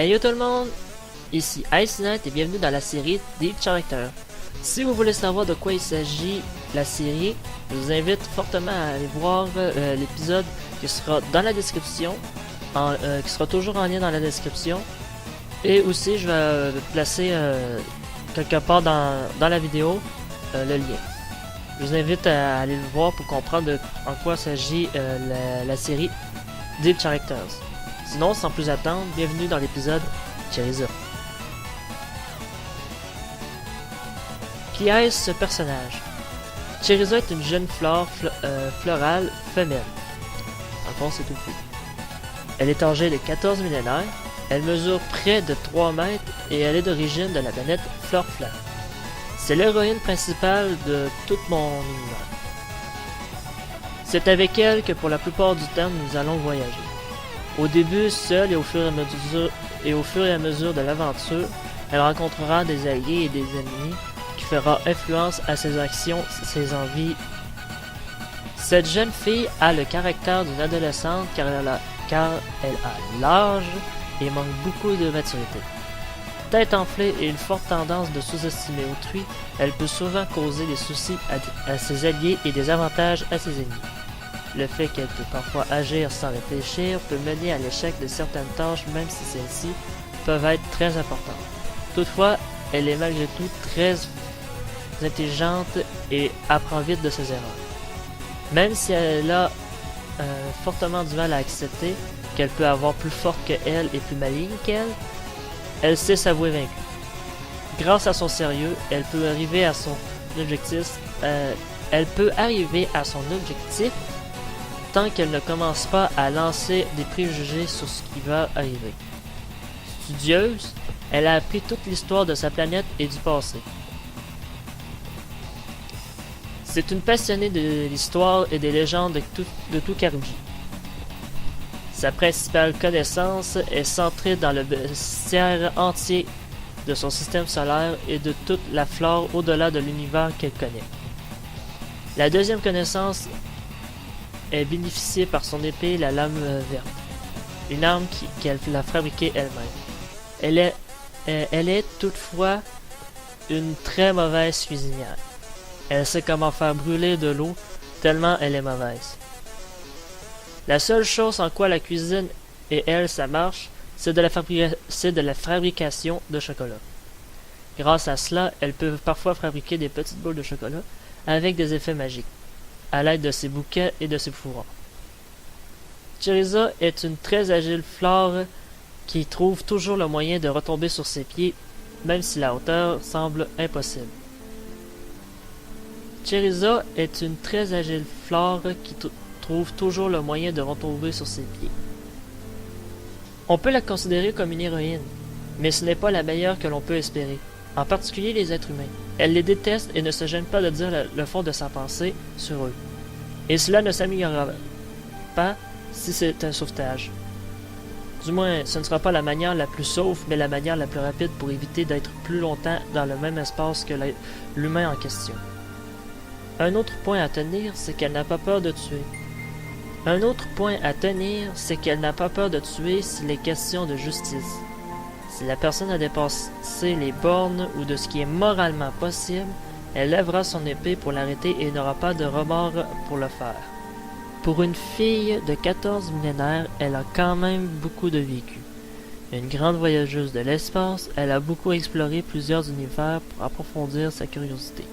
Hey yo tout le monde, ici Ice Knight et bienvenue dans la série Deep Character. Si vous voulez savoir de quoi il s'agit la série, je vous invite fortement à aller voir l'épisode qui sera dans la description, qui sera toujours en lien dans la description. Et aussi je vais placer quelque part dans la vidéo le lien. Je vous invite à aller le voir pour comprendre en quoi s'agit la série Deep Characters. Sinon, sans plus attendre, bienvenue dans l'épisode Cherisa. Qui est ce personnage? Cherisa est une jeune fleur florale femelle. En fond, c'est tout petit. Elle est âgée de 14 millénaires, elle mesure près de 3 mètres et elle est d'origine de la planète Florfla. C'est l'héroïne principale de tout mon univers. C'est avec elle que pour la plupart du temps nous allons voyager. Au début, seule et au fur et à mesure de l'aventure, elle rencontrera des alliés et des ennemis qui fera influence à ses actions, ses envies. Cette jeune fille a le caractère d'une adolescente car elle a l'âge et manque beaucoup de maturité. Tête enflée et une forte tendance de sous-estimer autrui, elle peut souvent causer des soucis à ses alliés et des avantages à ses ennemis. Le fait qu'elle peut parfois agir sans réfléchir peut mener à l'échec de certaines tâches même si celles-ci peuvent être très importantes. Toutefois, elle est malgré tout très intelligente et apprend vite de ses erreurs. Même si elle a fortement du mal à accepter qu'elle peut avoir plus forte qu'elle et plus maligne qu'elle, elle sait s'avouer vaincue. Grâce à son sérieux, elle peut arriver à son objectif tant qu'elle ne commence pas à lancer des préjugés sur ce qui va arriver. Studieuse, elle a appris toute l'histoire de sa planète et du passé. C'est une passionnée de l'histoire et des légendes de tout Karuji. Sa principale connaissance est centrée dans le bestiaire entier de son système solaire et de toute la flore au-delà de l'univers qu'elle connaît. La deuxième connaissance est bénéficiée par son épée, la lame verte, une arme qu'elle a fabriquée elle-même. Elle est toutefois une très mauvaise cuisinière. Elle sait comment faire brûler de l'eau tellement elle est mauvaise. La seule chose en quoi la cuisine et elle ça marche, c'est de la fabrication de chocolat. Grâce à cela, elle peut parfois fabriquer des petites boules de chocolat avec des effets magiques, à l'aide de ses bouquets et de ses pouvoirs. Cherisa est une très agile flore qui trouve toujours le moyen de retomber sur ses pieds, même si la hauteur semble impossible. Cherisa est une très agile flore qui trouve toujours le moyen de retomber sur ses pieds. On peut la considérer comme une héroïne, mais ce n'est pas la meilleure que l'on peut espérer, en particulier les êtres humains. Elle les déteste et ne se gêne pas de dire le fond de sa pensée sur eux. Et cela ne s'améliorera pas si c'est un sauvetage. Du moins, ce ne sera pas la manière la plus sauve, mais la manière la plus rapide pour éviter d'être plus longtemps dans le même espace que l'humain en question. Un autre point à tenir, c'est qu'elle n'a pas peur de tuer. S'il est question de justice. Si la personne a dépassé les bornes ou de ce qui est moralement possible, elle lèvera son épée pour l'arrêter et n'aura pas de remords pour le faire. Pour une fille de 14 millénaires, elle a quand même beaucoup de vécu. Une grande voyageuse de l'espace, elle a beaucoup exploré plusieurs univers pour approfondir sa curiosité.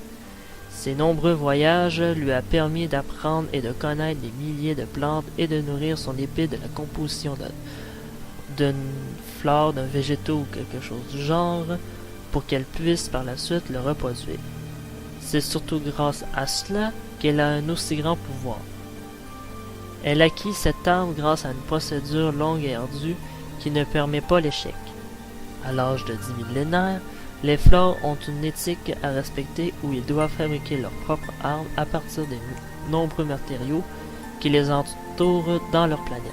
Ses nombreux voyages lui a permis d'apprendre et de connaître des milliers de plantes et de nourrir son épée de la composition d'une flore, d'un végétaux ou quelque chose du genre pour qu'elle puisse par la suite le reproduire. C'est surtout grâce à cela qu'elle a un aussi grand pouvoir. Elle acquit cette arme grâce à une procédure longue et ardue qui ne permet pas l'échec. À l'âge de 10 millénaires, les flores ont une éthique à respecter où ils doivent fabriquer leurs propres armes à partir des nombreux matériaux qui les entourent dans leur planète.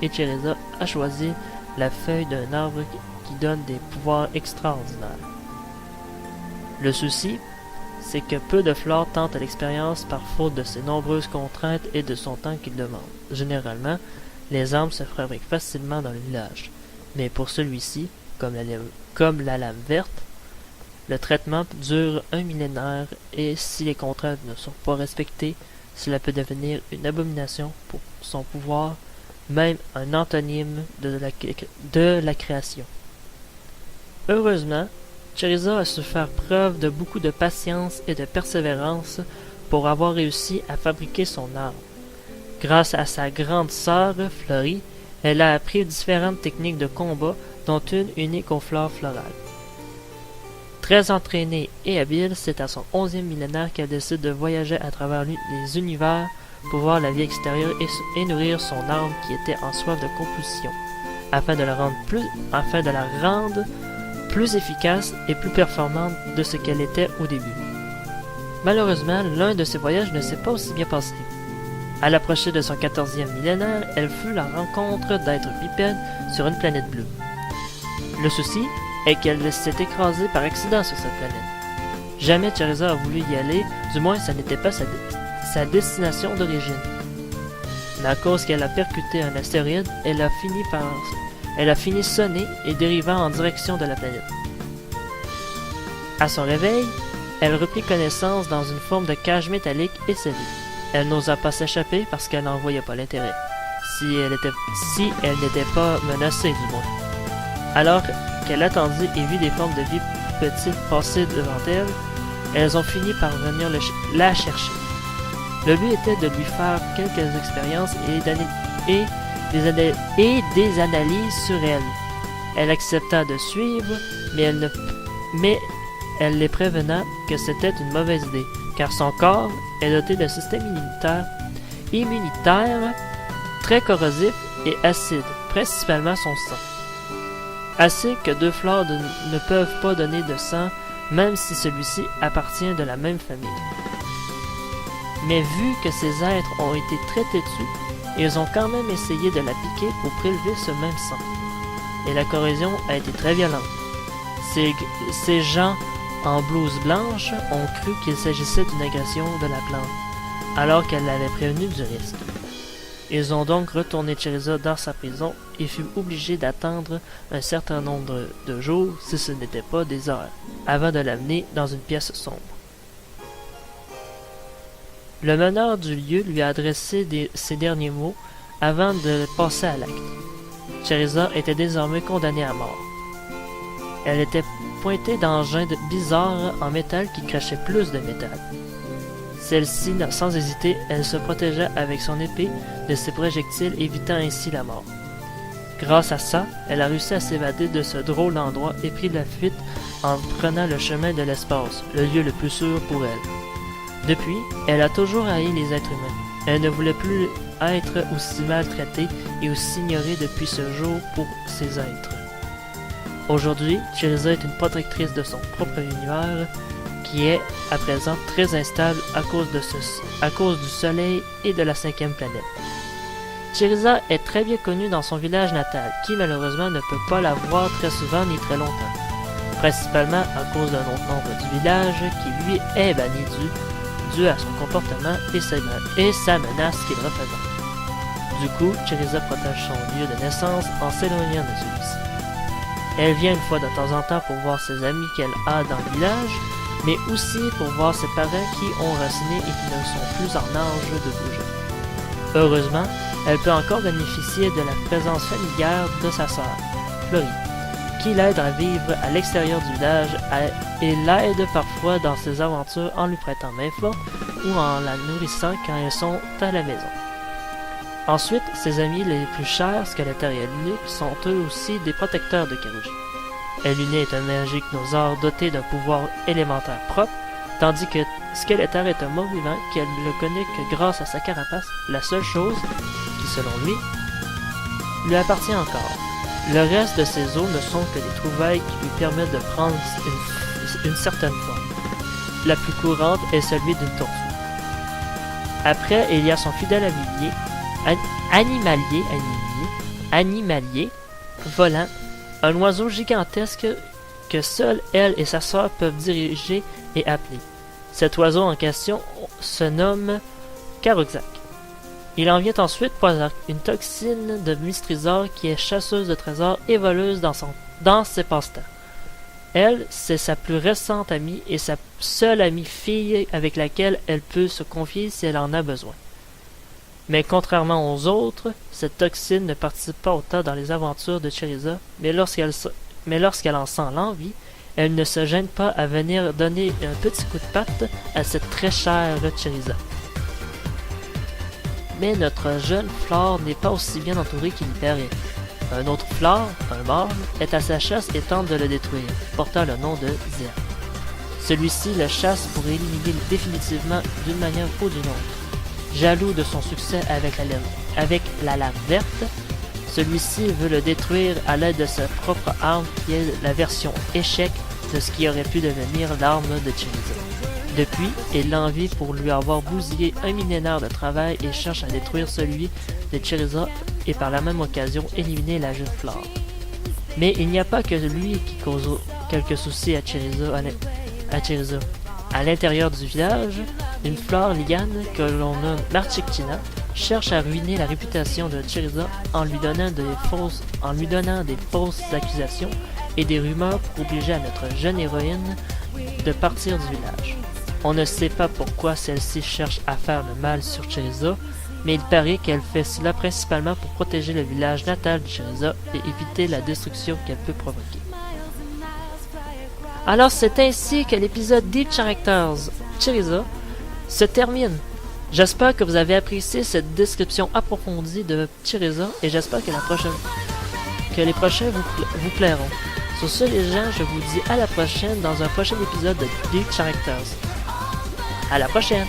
Et Cherisa a choisi la feuille d'un arbre qui donne des pouvoirs extraordinaires. Le souci, c'est que peu de flores tentent l'expérience par faute de ses nombreuses contraintes et de son temps qu'il demande. Généralement, les armes se fabriquent facilement dans le village. Mais pour celui-ci, comme la lame verte, le traitement dure un millénaire et si les contraintes ne sont pas respectées, cela peut devenir une abomination pour son pouvoir, même un antonyme de la création. Heureusement, Cherisa a su faire preuve de beaucoup de patience et de persévérance pour avoir réussi à fabriquer son arme. Grâce à sa grande sœur, Florie, elle a appris différentes techniques de combat, dont une unique aux fleurs florales. Très entraînée et habile, c'est à son 11e millénaire qu'elle décide de voyager à travers les univers pour voir la vie extérieure et nourrir son arme qui était en soif de compulsion, afin de la rendre plus efficace et plus performante de ce qu'elle était au début. Malheureusement, l'un de ces voyages ne s'est pas aussi bien passé. À l'approcher de son 14e millénaire, elle fut la rencontre d'êtres bipèdes sur une planète bleue. Le souci est qu'elle s'est écrasée par accident sur cette planète. Jamais Cherisa a voulu y aller, du moins ça n'était pas sa destination d'origine. Mais à cause qu'elle a percuté un astéroïde, elle a fini sonner et dérivant en direction de la planète. À son réveil, elle reprit connaissance dans une forme de cage métallique et s'évit. Elle n'osa pas s'échapper parce qu'elle n'en voyait pas l'intérêt, si elle n'était pas menacée du moins. Alors qu'elle attendit et vit des formes de vie petites passer devant elle, elles ont fini par venir la chercher. Le but était de lui faire quelques expériences et des analyses sur elle. Elle accepta de suivre, mais elle les prévena que c'était une mauvaise idée, car son corps est doté d'un système immunitaire très corrosif et acide, principalement son sang. Assez que deux fleurs ne peuvent pas donner de sang, même si celui-ci appartient de la même famille. Mais vu que ces êtres ont été très têtus, ils ont quand même essayé de la piquer pour prélever ce même sang. Et la corrosion a été très violente. Ces gens en blouse blanche ont cru qu'il s'agissait d'une agression de la plante, alors qu'elle l'avait prévenu du risque. Ils ont donc retourné Cherisa dans sa prison et fut obligé d'attendre un certain nombre de jours, si ce n'était pas des heures, avant de l'amener dans une pièce sombre. Le meneur du lieu lui a adressé ces derniers mots avant de passer à l'acte. Cherisa était désormais condamnée à mort. Elle était pointée d'engins bizarres en métal qui crachaient plus de métal. Celle-ci, sans hésiter, elle se protégeait avec son épée de ces projectiles, évitant ainsi la mort. Grâce à ça, elle a réussi à s'évader de ce drôle d'endroit et prit la fuite en prenant le chemin de l'espace, le lieu le plus sûr pour elle. Depuis, elle a toujours haï les êtres humains. Elle ne voulait plus être aussi maltraitée et aussi ignorée depuis ce jour pour ces êtres. Aujourd'hui, Cherisa est une protectrice de son propre univers, qui est à présent très instable à cause du soleil et de la 5e planète. Cherisa est très bien connue dans son village natal, qui malheureusement ne peut pas la voir très souvent ni très longtemps, principalement à cause d'un autre membre du village qui lui est banni dû à son comportement et sa menace qu'il représente. Du coup, Cherisa protège son lieu de naissance en s'éloignant de celui-ci. Elle vient une fois de temps en temps pour voir ses amis qu'elle a dans le village, mais aussi pour voir ses parents qui ont raciné et qui ne sont plus en âge de bouger. Heureusement, elle peut encore bénéficier de la présence familière de sa sœur, Florie, qui l'aide à vivre à l'extérieur du village et l'aide parfois dans ses aventures en lui prêtant main forte ou en la nourrissant quand elles sont à la maison. Ensuite, ses amis les plus chers, Skeletor et Elune, sont eux aussi des protecteurs de Karuji. Elune est un magique dinosaure doté d'un pouvoir élémentaire propre, tandis que Skeletor est un mort-vivant qui ne connaît que grâce à sa carapace, la seule chose qui, selon lui appartient encore. Le reste de ses os ne sont que des trouvailles qui lui permettent de prendre une certaine forme. La plus courante est celui d'une tortue. Après, il y a son fidèle animalier, volant, un oiseau gigantesque que seule elle et sa sœur peuvent diriger et appeler. Cet oiseau en question se nomme Karokzak. Il en vient ensuite pour une toxine de Mystrizor qui est chasseuse de trésors et voleuse dans ses passe-temps. Elle, c'est sa plus récente amie et sa seule amie fille avec laquelle elle peut se confier si elle en a besoin. Mais contrairement aux autres, cette toxine ne participe pas autant dans les aventures de Cheriza, mais lorsqu'elle en sent l'envie, elle ne se gêne pas à venir donner un petit coup de patte à cette très chère Cheriza. Mais notre jeune Flore n'est pas aussi bien entouré qu'il y paraît. Un autre Flore, un mâle, est à sa chasse et tente de le détruire, portant le nom de Zer. Celui-ci le chasse pour éliminer définitivement d'une manière ou d'une autre. Jaloux de son succès avec la lame verte, celui-ci veut le détruire à l'aide de sa propre arme qui est la version échec de ce qui aurait pu devenir l'arme de Cheriza. Depuis, il l'envie pour lui avoir bousillé un millénaire de travail et cherche à détruire celui de Cheriza et par la même occasion éliminer la jeune Flore. Mais il n'y a pas que lui qui cause quelques soucis à Cheriza. À l'intérieur du village, une Flore Liane que l'on nomme Marchictina cherche à ruiner la réputation de Cheriza en lui donnant des fausses accusations et des rumeurs pour obliger à notre jeune héroïne de partir du village. On ne sait pas pourquoi celle-ci cherche à faire le mal sur Cheriza, mais il paraît qu'elle fait cela principalement pour protéger le village natal de Cheriza et éviter la destruction qu'elle peut provoquer. Alors c'est ainsi que l'épisode Deep Characters Cheriza se termine. J'espère que vous avez apprécié cette description approfondie de Cheriza et j'espère que les prochains vous plairont. Sur ce les gens, je vous dis à la prochaine dans un prochain épisode de Deep Characters. À la prochaine!